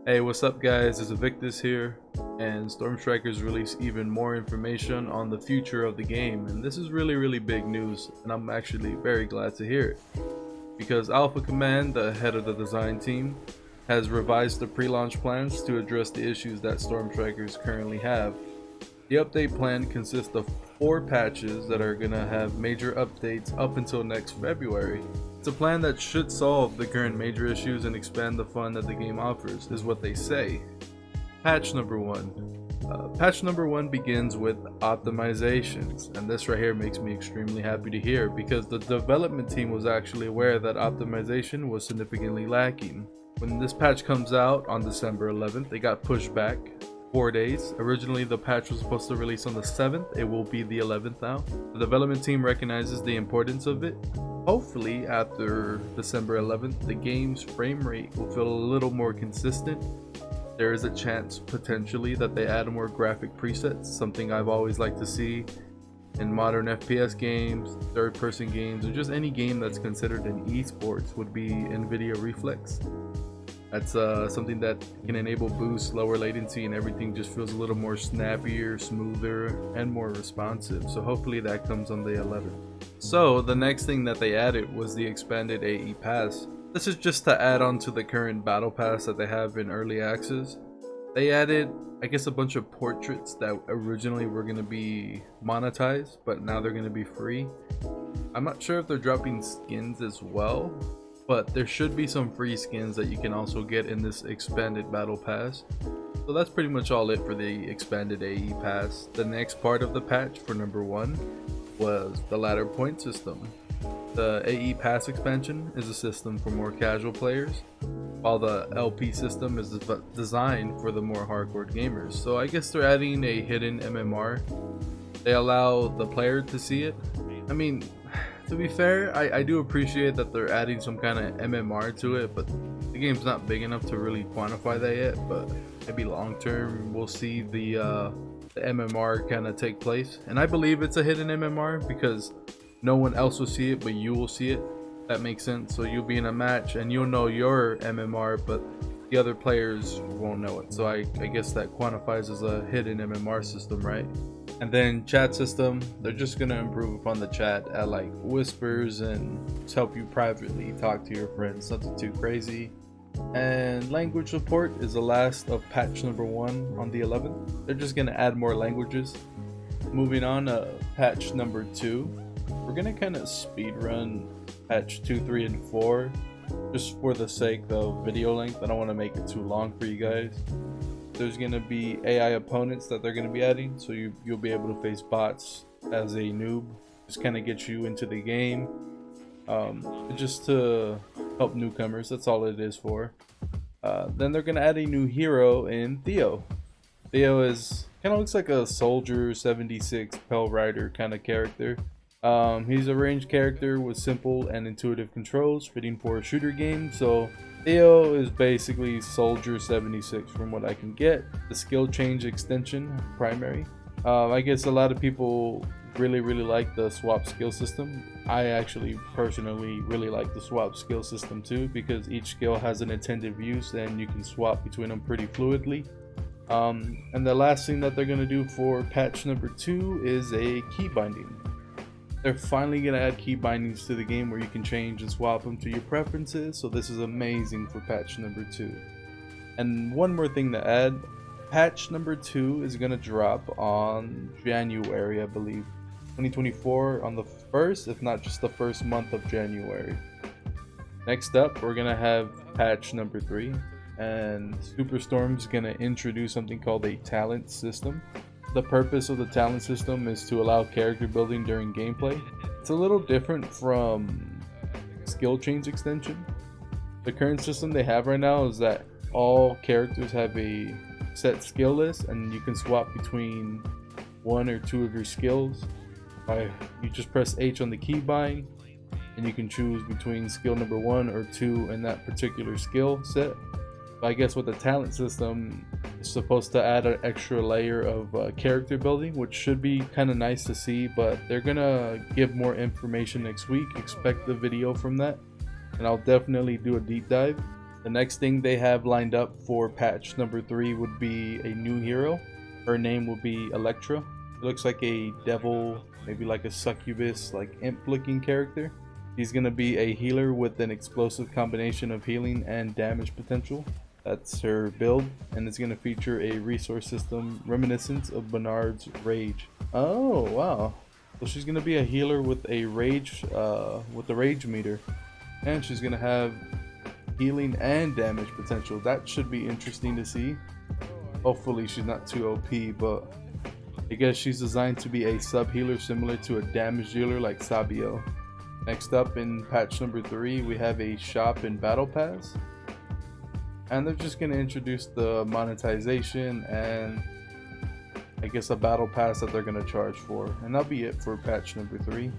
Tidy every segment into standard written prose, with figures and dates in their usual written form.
Hey, what's up guys? It's Evictus here, and Stormstrikers released even more information on the future of the game, and this is really big news, and I'm actually very glad to hear it. Because Alpha Command, the head of the design team, has revised the pre-launch plans to address the issues that Stormstrikers currently have. The update plan consists of 4 patches that are gonna have major updates up until next February. It's a plan that should solve the current major issues and expand the fun that the game offers, is what they say. Patch number 1. Patch number 1 begins with optimizations, and this right here makes me extremely happy to hear because the development team was actually aware that optimization was significantly lacking. When this patch comes out on December 11th, it got pushed back 4 days. Originally the patch was supposed to release on the 7th, it will be the 11th now. The development team recognizes the importance of it. Hopefully after December 11th, the game's frame rate will feel a little more consistent. There is a chance potentially that they add more graphic presets, something I've always liked to see in modern FPS games, third-person games, or just any game that's considered an esports would be NVIDIA Reflex. That's something that can enable boost, lower latency, and everything just feels a little more snappier, smoother, and more responsive. So hopefully that comes on the 11th. So the next thing that they added was the expanded AE Pass. This is just to add on to the current Battle Pass that they have in early access. They added, I guess, a bunch of portraits that originally were going to be monetized, but now they're going to be free. I'm not sure if they're dropping skins as well, but there should be some free skins that you can also get in this expanded battle pass. So that's pretty much all it for the expanded AE pass. The next part of the patch for number 1 was the ladder point system. The AE pass expansion is a system for more casual players, while the LP system is designed for the more hardcore gamers. So I guess they're adding a hidden MMR. They allow the player to see it. I mean, to be fair, I do appreciate that they're adding some kind of MMR to it, but the game's not big enough to really quantify that yet. But maybe long term we'll see the MMR kind of take place, and I believe it's a hidden MMR because no one else will see it, but you will see it. That makes sense. So you'll be in a match and you'll know your MMR, but the other players won't know it. So I guess that quantifies as a hidden MMR system, right? And then chat system, they're just gonna improve upon the chat at like whispers and just help you privately talk to your friends, nothing too crazy. And language support is the last of patch number 1 on the 11th. They're just gonna add more languages. Moving on to patch number 2, we're gonna kind of speed run patch 2, 3, and 4 just for the sake of video length. I don't want to make it too long for you guys. There's going to be AI opponents that they're going to be adding, so you'll be able to face bots as a noob. Just kind of get you into the game, just to help newcomers. That's all it is for. Then they're going to add a new hero in Theo. Theo is kind of looks like a soldier 76 Pell Rider kind of character. He's a ranged character with simple and intuitive controls, fitting for a shooter game. So Theo is basically Soldier 76 from what I can get. The skill change extension primary. I guess a lot of people really like the swap skill system. I actually personally really like the swap skill system too, because each skill has an intended use and you can swap between them pretty fluidly. And the last thing that they're going to do for patch number 2 is a key binding. They're finally going to add key bindings to the game where you can change and swap them to your preferences, so this is amazing for patch number 2. And one more thing to add, patch number 2 is going to drop on January, I believe, 2024, on the 1st, if not just the first month of January. Next up, we're going to have patch number 3, and Superstorm's going to introduce something called a talent system. The purpose of the talent system is to allow character building during gameplay. It's a little different from skill change extension. The current system they have right now is that all characters have a set skill list and you can swap between 1 or 2 of your skills. You just press H on the keybind and you can choose between skill number 1 or 2 in that particular skill set. I guess with the talent system, it's supposed to add an extra layer of character building, which should be kind of nice to see, but they're gonna give more information next week. Expect the video from that, and I'll definitely do a deep dive. The next thing they have lined up for patch number 3 would be a new hero. Her name will be Electra. It looks like a devil, maybe like a succubus, like imp looking character. She's going to be a healer with an explosive combination of healing and damage potential. That's her build, and it's going to feature a resource system reminiscent of Bernard's Rage. Oh wow, so she's going to be a healer with a rage meter, and she's going to have healing and damage potential. That should be interesting to see. Hopefully she's not too OP, but I guess she's designed to be a sub healer similar to a damage dealer like Sabio. Next up in patch number 3, we have a shop and battle pass, and they're just going to introduce the monetization and I guess a battle pass that they're going to charge for, and that'll be it for patch number 3.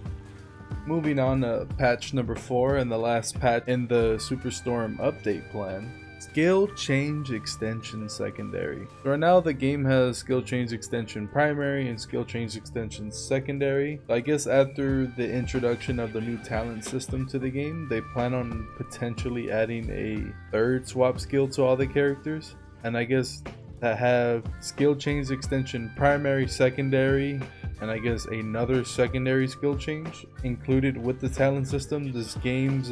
Moving on to patch number 4 and the last patch in the Superstorm update plan. Skill Change Extension Secondary. So right now the game has Skill Change Extension Primary and Skill Change Extension Secondary. I guess after the introduction of the new talent system to the game, they plan on potentially adding a third swap skill to all the characters. And I guess that have Skill Change Extension Primary, Secondary, and I guess another secondary skill change included with the talent system. This game's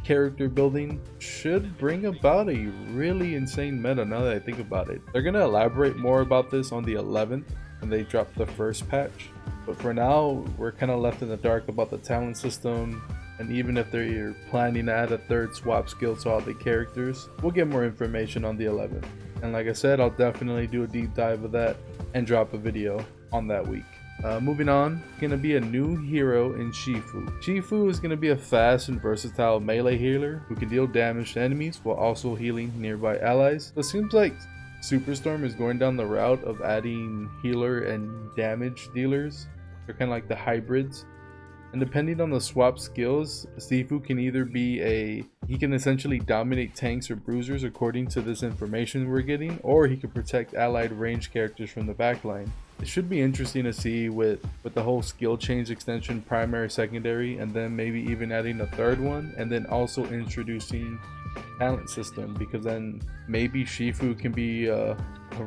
character building should bring about a really insane meta now that I think about it. They're gonna elaborate more about this on the 11th when they drop the first patch, but for now we're kind of left in the dark about the talent system, and even if they're planning to add a third swap skill to all the characters, we'll get more information on the 11th. And like I said, I'll definitely do a deep dive of that and drop a video on that week. Moving on, gonna be a new hero in Shifu. Shifu is gonna be a fast and versatile melee healer who can deal damage to enemies while also healing nearby allies. So it seems like Superstorm is going down the route of adding healer and damage dealers. They're kind of like the hybrids. And depending on the swap skills, Shifu can either be he can essentially dominate tanks or bruisers according to this information we're getting, or he can protect allied ranged characters from the backline. It should be interesting to see with the whole skill change extension primary, secondary, and then maybe even adding a third one, and then also introducing talent system, because then maybe Shifu can be a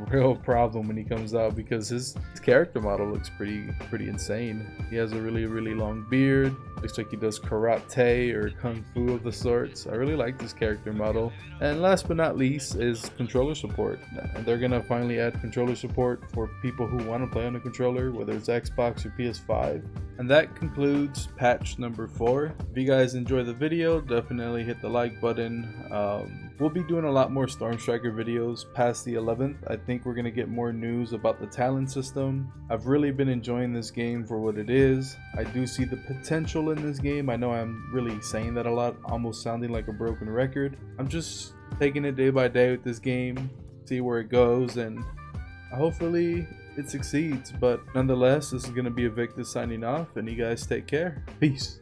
real problem when he comes out, because his character model looks pretty insane. He has a really long beard, looks like he does karate or kung fu of the sorts. I really like this character model. And last but not least is controller support. They're gonna finally add controller support for people who want to play on a controller, whether it's Xbox or PS5. And that concludes patch number 4. If you guys enjoy the video, definitely hit the like button. We'll be doing a lot more Stormstriker videos past the 11th. I think we're going to get more news about the talent system. I've really been enjoying this game for what it is. I do see the potential in this game. I know I'm really saying that a lot, almost sounding like a broken record. I'm just taking it day by day with this game, see where it goes, and hopefully it succeeds. But nonetheless, this is going to be Evictus signing off, and you guys take care. Peace.